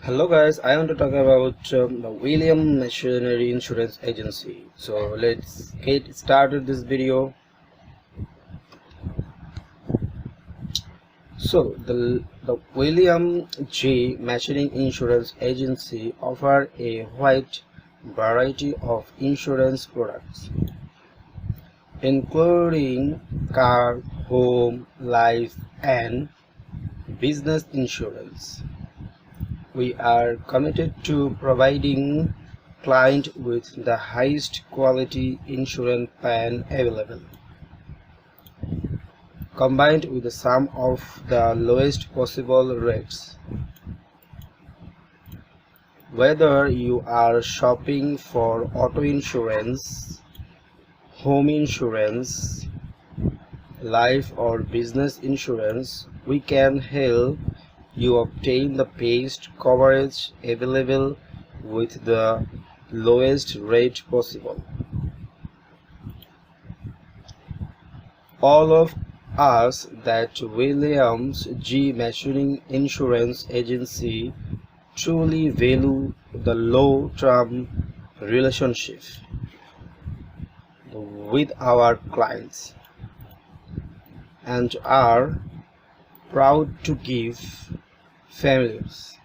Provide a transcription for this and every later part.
Hello guys, I want to talk about the William Machinery Insurance Agency. So let's get started this video. So the William G. Machinery Insurance Agency offer a wide variety of insurance products, including car, home, life, and business insurance. We are committed to providing clients with the highest quality insurance plan available, combined with some of the lowest possible rates. Whether you are shopping for auto insurance, home insurance, life or business insurance, we can help you obtain the best coverage available with the lowest rate possible. All of us that Williams G. Machinery Insurance Agency truly value the long-term relationship with our clients and are proud to give families,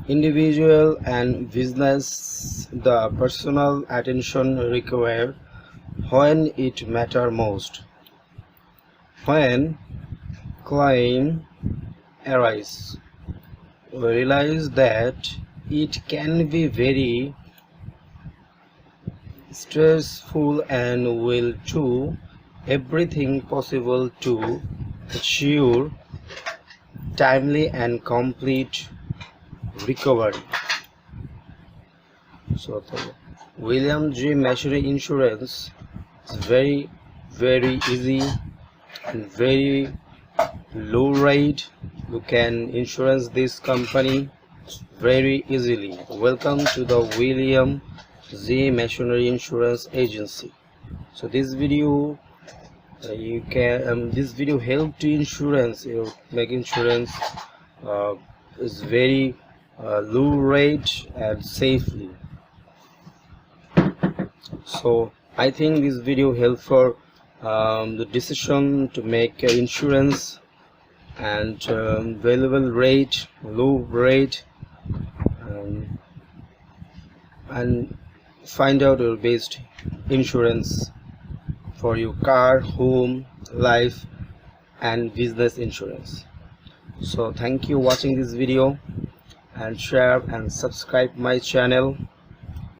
individual and business the personal attention required when it matters most. When claim arise, we realize that it can be very stressful and will do everything possible to ensure timely and complete recovery. So the William G. Machinery Insurance is very easy and very low rate. You can insurance this company very easily. Welcome to the William G. Machinery Insurance Agency. So this video this video help to insurance make insurance is very low rate and safely. So I think this video help for the decision to make insurance and available rate, low rate, and find out your best insurance for your car, home, life and business insurance. So thank you watching this video, and share and subscribe my channel.